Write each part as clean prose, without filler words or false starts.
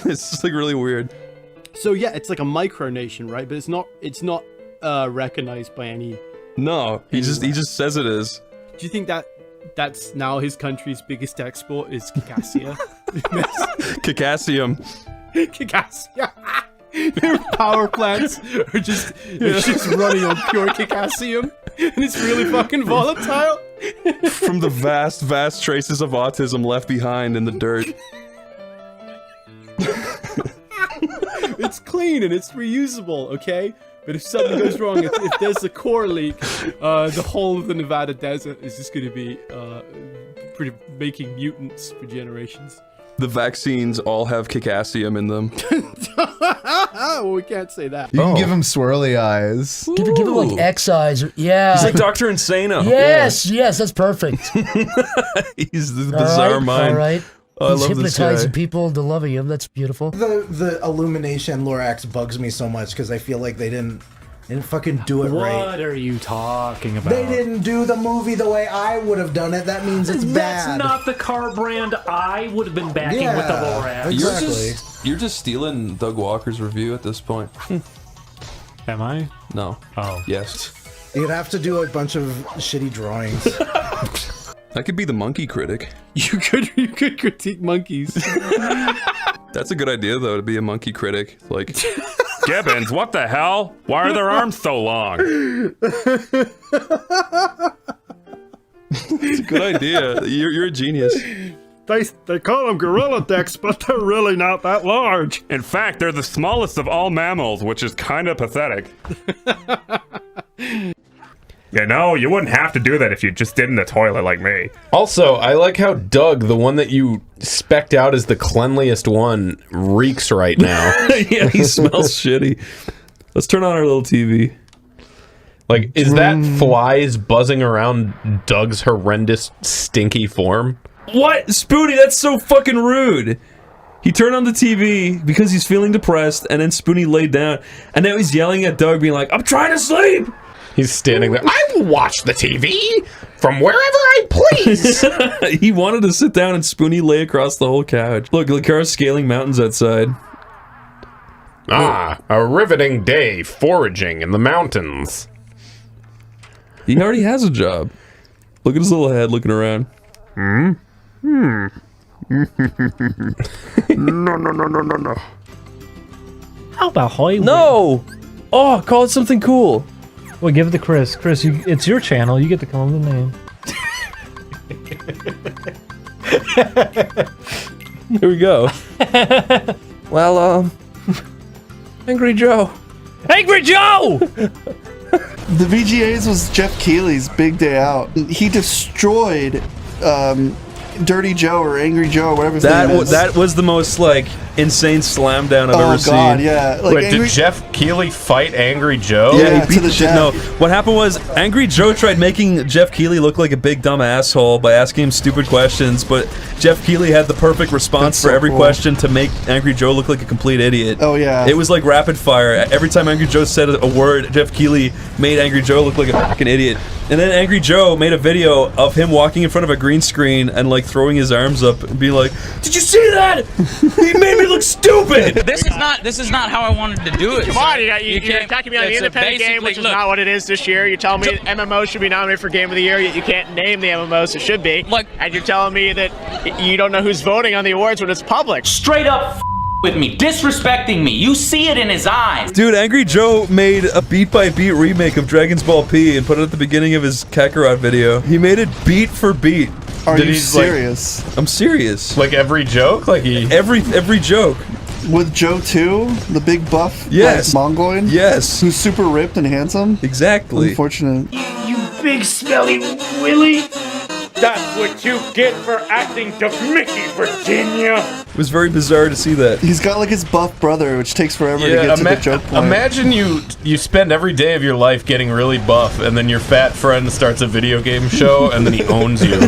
It's just like really weird. So yeah, it's like a micronation, right? But it's not recognized by any. No, he just says it is. Do you think that's now his country's biggest export is Caucasia? Caucasium. Caucasia. Their power plants are just running on pure Caucasium, and it's really fucking volatile. From the vast traces of autism left behind in the dirt. It's clean and it's reusable, okay? But if something goes wrong, if there's a core leak, the whole of the Nevada desert is just going to be making mutants for generations. The vaccines all have Caucasium in them. Well, we can't say that. You can give him swirly eyes. Give him like X eyes. Yeah. He's like Dr. Insano. Yes, yes, that's perfect. He's the bizarre mind. All right. Oh, He's hypnotizing people into loving him. That's beautiful. The Illumination Lorax bugs me so much because I feel like they didn't fucking do it right. What are you talking about? They didn't do the movie the way I would have done it. That means it's bad. That's not the car brand I would have been backing with the Lorax. Exactly. You're just stealing Doug Walker's review at this point. Am I? No. Oh. Yes. You'd have to do a bunch of shitty drawings. That could be the monkey critic. You could critique monkeys. That's a good idea, though, to be a monkey critic. Like, Gibbons, what the hell? Why are their arms so long? It's a good idea. You're a genius. They call them gorilla dicks, but they're really not that large. In fact, they're the smallest of all mammals, which is kind of pathetic. You know, you wouldn't have to do that if you just did in the toilet like me. Also, I like how Doug, the one that you spec'd out as the cleanliest one, reeks right now. Yeah, he smells shitty. Let's turn on our little TV. Like, is that flies buzzing around Doug's horrendous, stinky form? What? Spoonie, that's so fucking rude. He turned on the TV because he's feeling depressed, and then Spoonie laid down, and now he's yelling at Doug, being like, I'm trying to sleep! He's standing there. I will watch the TV from wherever I please. He wanted to sit down and Spoonie lay across the whole couch. Look, Lacar's scaling mountains outside. Ah, a riveting day foraging in the mountains. He already has a job. Look at his little head looking around. No. How about Hollywood? No! Oh, call it something cool. Well, give it to Chris. Chris, it's your channel. You get to call him the name. Here we go. Well, Angry Joe. Angry Joe! The VGAs was Jeff Keighley's big day out. He destroyed Dirty Joe or Angry Joe or whatever his name is. That was the most, like, insane slam down I've ever seen. Oh, God, yeah. Like, wait, did Jeff Keighley fight Angry Joe? Yeah, he beat the shit. No, what happened was Angry Joe tried making Jeff Keighley look like a big dumb asshole by asking him stupid questions, but Jeff Keighley had the perfect response for every question to make Angry Joe look like a complete idiot. Oh, yeah. It was like rapid fire. Every time Angry Joe said a word, Jeff Keighley made Angry Joe look like a fucking idiot. And then Angry Joe made a video of him walking in front of a green screen and like throwing his arms up and being like, "Did you see that? He made me look stupid." This is not how I wanted to do it. Come on, you're attacking me on the independent game, which is not what it is this year. You're telling me MMO should be nominated for Game of the Year, yet you can't name the MMOs it should be. Look, and you're telling me that you don't know who's voting on the awards when it's public. Straight up with me, disrespecting me. You see it in his eyes. Dude, Angry Joe made a beat-by-beat remake of Dragon's Ball P and put it at the beginning of his Kakarot video. He made it beat for beat. Are you serious? Like, I'm serious. Like every joke? Like every joke. With Joe 2, the big buff Mongoloid? Yes. Who's super ripped and handsome? Exactly. Unfortunate. You big smelly willy. That's what you get for acting to Mickey, Virginia. It was very bizarre to see that. He's got like his buff brother, which takes forever to get to the joke point. Imagine you spend every day of your life getting really buff, and then your fat friend starts a video game show, and then he owns you. Just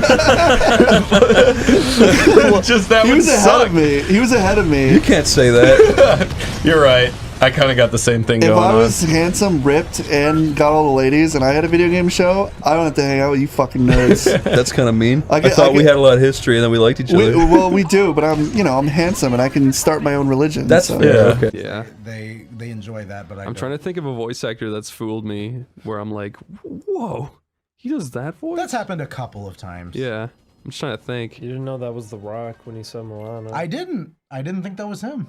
that he would was ahead suck. of me. He was ahead of me. You can't say that. You're right. I kind of got the same thing If going I on. was handsome, ripped, and got all the ladies, and I had a video game show, I don't have to hang out with you fucking nerds. That's kind of mean. I get- thought I we get- had a lot of history and then we liked each other. well, we do, but I'm handsome, and I can start my own religion. That's so. fair. Okay. Yeah. They enjoy that, but I'm trying to think of a voice actor that's fooled me where I'm like, whoa, he does that voice? That's happened a couple of times. Yeah. I'm just trying to think. You didn't know that was The Rock when he said Milano. I didn't think that was him.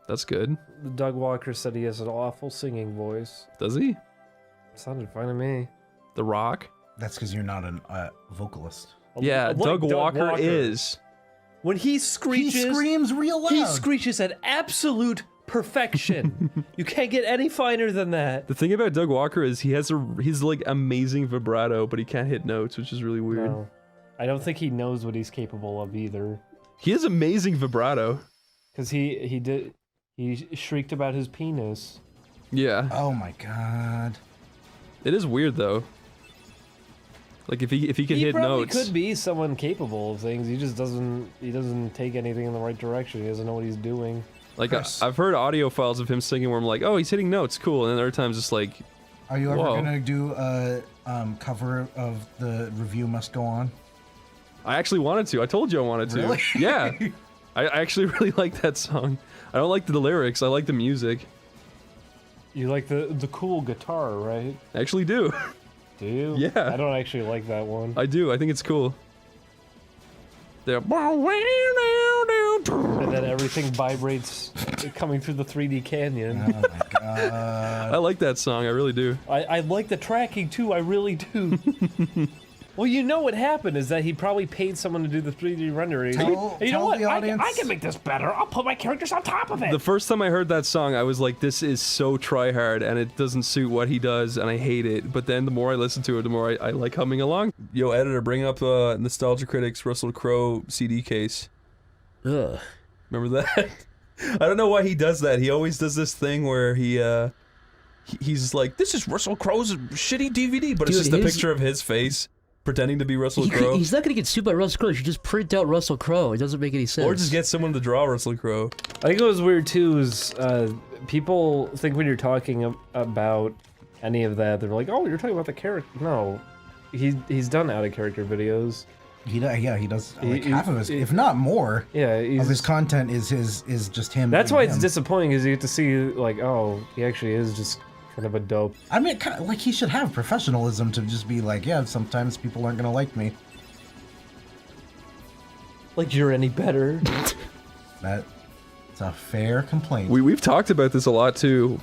That's good. Doug Walker said he has an awful singing voice. Does he? Sounded fine to me. The Rock? That's because you're not a vocalist. Yeah, Like Doug Walker is. When he screeches, He screams real loud. he screeches at absolute perfection. You can't get any finer than that. The thing about Doug Walker is he's like amazing vibrato, but he can't hit notes, which is really weird. No. I don't think he knows what he's capable of either. He has amazing vibrato. Cause he shrieked about his penis. Yeah. Oh my god. It is weird though. Like if he can hit probably notes. could be someone capable of things. He just doesn't take anything in the right direction. He doesn't know what he's doing. Like I've heard audio files of him singing where I'm like, oh, he's hitting notes, cool, and then other times just like. Are you ever whoa. gonna do a cover of the Review Must Go On? I actually wanted to. I told you I wanted to. Really? Yeah. I actually really like that song. I don't like the lyrics. I like the music. You like the cool guitar, right? I actually do. Do you? Yeah. I don't actually like that one. I do. I think it's cool. They're And then everything vibrates coming through the 3D canyon. Oh my god. I like that song. I really do. I like the tracking too. I really do. Well, you know what happened is that he probably paid someone to do the 3D rendering. Tell You know tell what? the audience. I can make this better. I'll put my characters on top of it. The first time I heard that song, I was like, this is so try-hard, and it doesn't suit what he does, and I hate it. But then the more I listen to it, the more I like humming along. Yo, editor, bring up Nostalgia Critic's Russell Crowe CD case. Ugh. Remember that? I don't know why he does that. He always does this thing where he's like, this is Russell Crowe's shitty DVD, but it's Dude, just a picture of his face pretending to be Russell Crowe. He's not gonna get sued by Russell Crowe. You should just print out Russell Crowe. It doesn't make any sense. Or just get someone to draw Russell Crowe. I think it was weird too. Is people think when you're talking about any of that, they're like, "Oh, you're talking about the character." No, he's done out of character videos. He does like He- half of his, if not more. Yeah, of his content is just him. That's being why it's him. disappointing, is you get to see like, oh, he actually is just kind of a dope. I mean, kind of, like he should have professionalism to just be like, yeah, sometimes people aren't gonna like me. Like you're any better. It's a fair complaint. We've talked about this a lot too.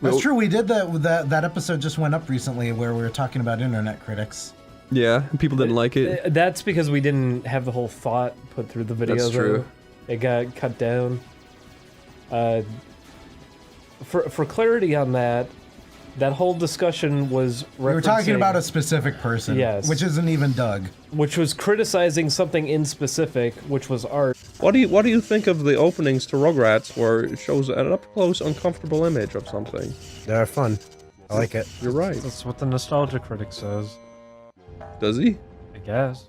That's true. We did that episode just went up recently where we were talking about internet critics. Yeah, people didn't like it. That's because we didn't have the whole thought put through the video. That's true. It got cut down. For clarity on that whole discussion was We were talking referencing- about a specific person, Yes. which isn't even Doug. which was criticizing something in specific, which was art. What do you think of the openings to Rugrats where it shows an up-close, uncomfortable image of something? They're fun. I like it. You're right. That's what the Nostalgia Critic says. Does he? I guess.